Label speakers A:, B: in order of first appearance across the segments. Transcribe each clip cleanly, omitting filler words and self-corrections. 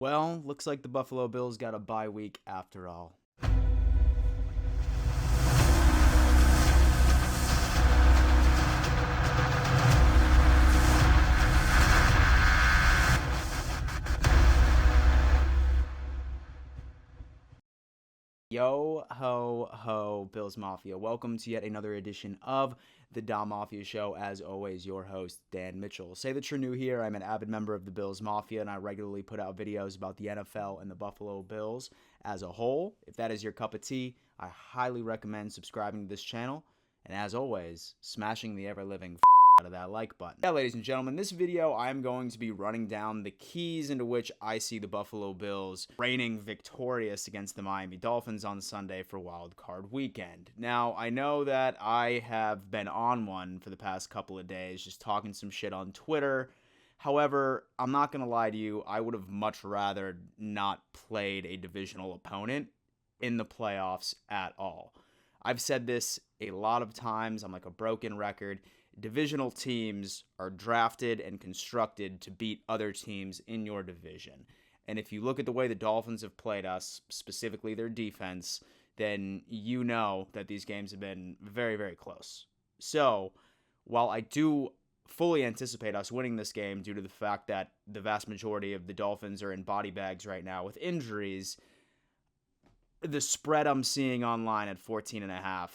A: Well, looks like the Buffalo Bills got a bye week after all. Yo ho ho, Bills Mafia. Welcome to yet another edition of the Dom Mafia Show. As always, your host, Dan Mitchell. Say that you're new here. I'm an avid member of the Bills Mafia, and I regularly put out videos about the NFL and the Buffalo Bills as a whole. If that is your cup of tea, I highly recommend subscribing to this channel, and as always, smashing the ever-living out of that like button. Yeah, ladies and gentlemen, this video I'm going to be running down the keys into which I see the Buffalo Bills reigning victorious against the Miami Dolphins on Sunday for Wild Card Weekend. Now, I know that I have been on one for the past couple of days, just talking some shit on Twitter. However, I'm not going to lie to you, I would have much rather not played a divisional opponent in the playoffs at all. I've said this a lot of times, I'm like a broken record. Divisional teams are drafted and constructed to beat other teams in your division. And if you look at the way the Dolphins have played us, specifically their defense, then you know that these games have been very, very close. So, while I do fully anticipate us winning this game due to the fact that the vast majority of the Dolphins are in body bags right now with injuries, the spread I'm seeing online at 14.5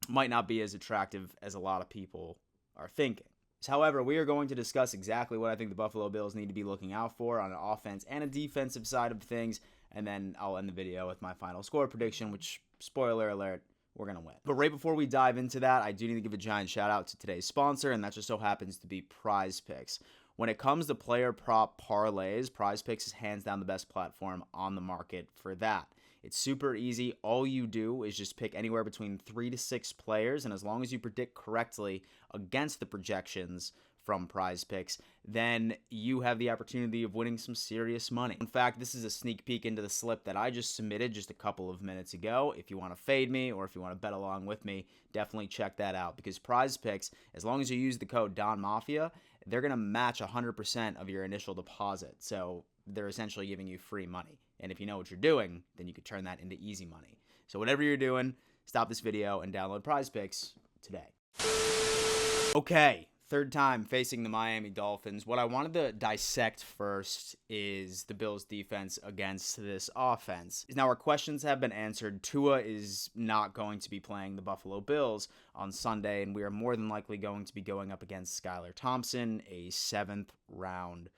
A: might not be as attractive as a lot of people are thinking. However, we are going to discuss exactly what I think the Buffalo Bills need to be looking out for on an offense and a defensive side of things, and then I'll end the video with my final score prediction, which, spoiler alert, we're going to win. But right before we dive into that, I do need to give a giant shout out to today's sponsor, and that just so happens to be Prize Picks. When it comes to player prop parlays, Prize Picks is hands down the best platform on the market for that. It's super easy. All you do is just pick anywhere between 3 to 6 players, and as long as you predict correctly against the projections from Prize Picks, then you have the opportunity of winning some serious money. In fact, this is a sneak peek into the slip that I just submitted just a couple of minutes ago. If you want to fade me or if you want to bet along with me, definitely check that out, because Prize Picks, as long as you use the code DONMAFIA, they're going to match 100% of your initial deposit. So they're essentially giving you free money. And if you know what you're doing, then you could turn that into easy money. So whatever you're doing, stop this video and download Prize Picks today. Okay, third time facing the Miami Dolphins. What I wanted to dissect first is the Bills' defense against this offense. Now, our questions have been answered. Tua is not going to be playing the Buffalo Bills on Sunday, and we are more than likely going to be going up against Skylar Thompson, a 7th-round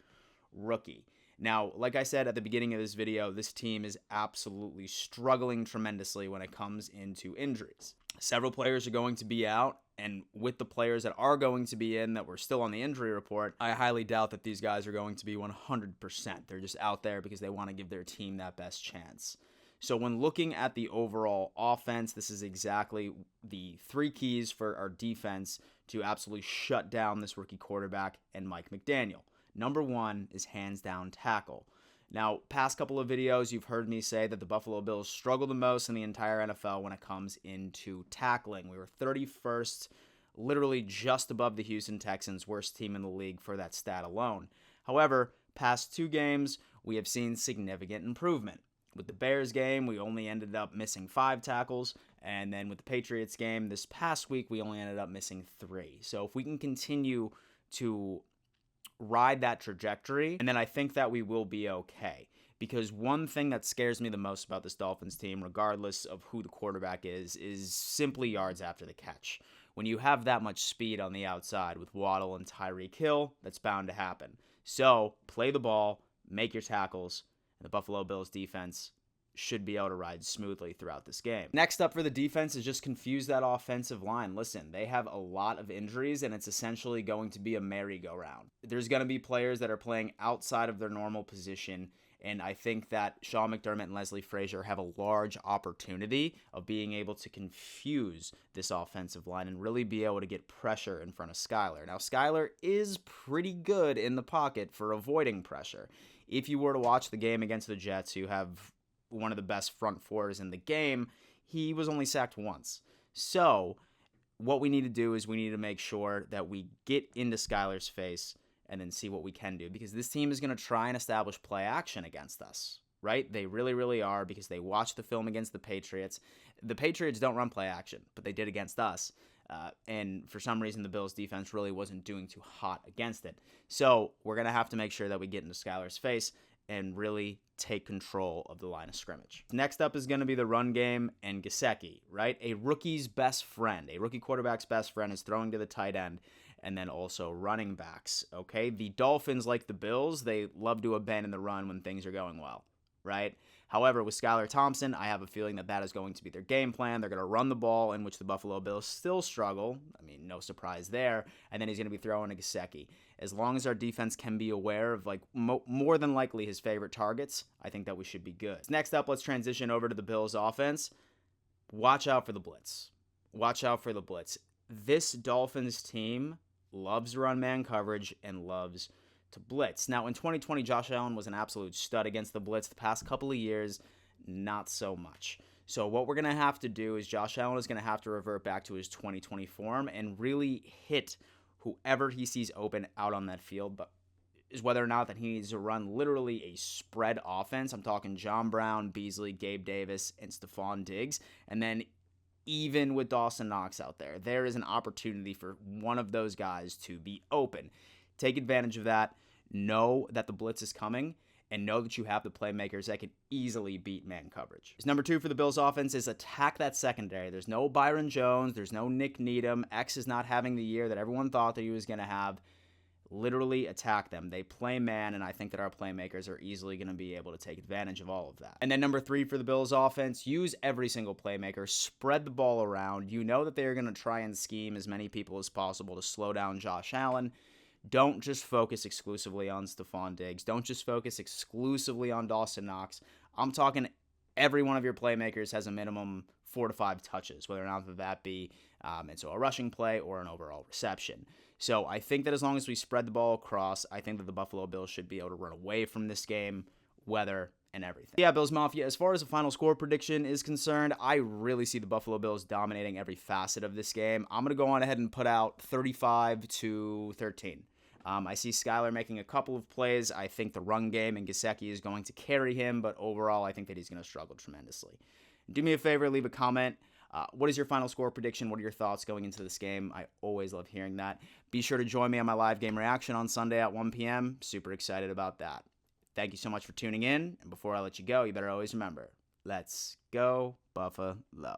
A: rookie. Now, like I said at the beginning of this video, this team is absolutely struggling tremendously when it comes into injuries. Several players are going to be out, and with the players that are going to be in that were still on the injury report, I highly doubt that these guys are going to be 100%. They're just out there because they want to give their team that best chance. So when looking at the overall offense, this is exactly the 3 keys for our defense to absolutely shut down this rookie quarterback and Mike McDaniel. Number 1 is hands down tackle. Now, past couple of videos, you've heard me say that the Buffalo Bills struggle the most in the entire NFL when it comes into tackling. We were 31st, literally just above the Houston Texans, worst team in the league for that stat alone. However, past 2 games, we have seen significant improvement. With the Bears game, we only ended up missing 5 tackles, and then with the Patriots game this past week, we only ended up missing 3. So if we can continue to ride that trajectory, and then I think that we will be okay. Because one thing that scares me the most about this Dolphins team, regardless of who the quarterback is simply yards after the catch. When you have that much speed on the outside with Waddle and Tyreek Hill, that's bound to happen. So, play the ball, make your tackles, and the Buffalo Bills defense should be able to ride smoothly throughout this game. Next up for the defense is just confuse that offensive line. Listen, they have a lot of injuries, and it's essentially going to be a merry-go-round. There's going to be players that are playing outside of their normal position, and I think that Sean McDermott and Leslie Frazier have a large opportunity of being able to confuse this offensive line and really be able to get pressure in front of Skylar. Now, Skylar is pretty good in the pocket for avoiding pressure. If you were to watch the game against the Jets, who have one of the best front fours in the game, he was only sacked once. So what we need to do is we need to make sure that we get into Skylar's face and then see what we can do, because this team is going to try and establish play action against us, right? They really, really are, because they watched the film against the Patriots. The Patriots don't run play action, but they did against us. And for some reason, the Bills' defense really wasn't doing too hot against it. So we're going to have to make sure that we get into Skylar's face and really take control of the line of scrimmage. Next up is going to be the run game and Gesicki, right? A rookie's best friend, a rookie quarterback's best friend is throwing to the tight end, and then also running backs, okay? The Dolphins, like the Bills, they love to abandon the run when things are going well, right? However, with Skylar Thompson, I have a feeling that that is going to be their game plan. They're going to run the ball, in which the Buffalo Bills still struggle. I mean, no surprise there. And then he's going to be throwing to Gesicki. As long as our defense can be aware of, like, more than likely his favorite targets, I think that we should be good. Next up, let's transition over to the Bills offense. Watch out for the blitz. Watch out for the blitz. This Dolphins team loves run man coverage and loves to blitz. Now, in 2020, Josh Allen was an absolute stud against the blitz. The past couple of years, not so much. So what we're going to have to do is Josh Allen is going to have to revert back to his 2020 form and really hit whoever he sees open out on that field, but is whether or not that he needs to run literally a spread offense. I'm talking John Brown, Beasley, Gabe Davis, and Stephon Diggs. And then even with Dawson Knox out there, there is an opportunity for one of those guys to be open. Take advantage of that. Know that the blitz is coming, and know that you have the playmakers that can easily beat man coverage. Number 2 for the Bills offense is attack that secondary. There's no Byron Jones. There's no Nick Needham. X is not having the year that everyone thought that he was going to have. Literally attack them. They play man, and I think that our playmakers are easily going to be able to take advantage of all of that. And then number 3 for the Bills offense, use every single playmaker. Spread the ball around. You know that they're going to try and scheme as many people as possible to slow down Josh Allen. Don't just focus exclusively on Stephon Diggs. Don't just focus exclusively on Dawson Knox. I'm talking every one of your playmakers has a minimum 4 to 5 touches, whether or not that be a rushing play or an overall reception. So I think that as long as we spread the ball across, I think that the Buffalo Bills should be able to run away from this game, weather, and everything. Yeah, Bills Mafia, as far as the final score prediction is concerned, I really see the Buffalo Bills dominating every facet of this game. I'm going to go on ahead and put out 35-13. I see Skylar making a couple of plays. I think the run game and Gesicki is going to carry him, but overall, I think that he's going to struggle tremendously. Do me a favor, leave a comment. What is your final score prediction? What are your thoughts going into this game? I always love hearing that. Be sure to join me on my live game reaction on Sunday at 1 p.m. Super excited about that. Thank you so much for tuning in. And before I let you go, you better always remember, let's go Buffalo.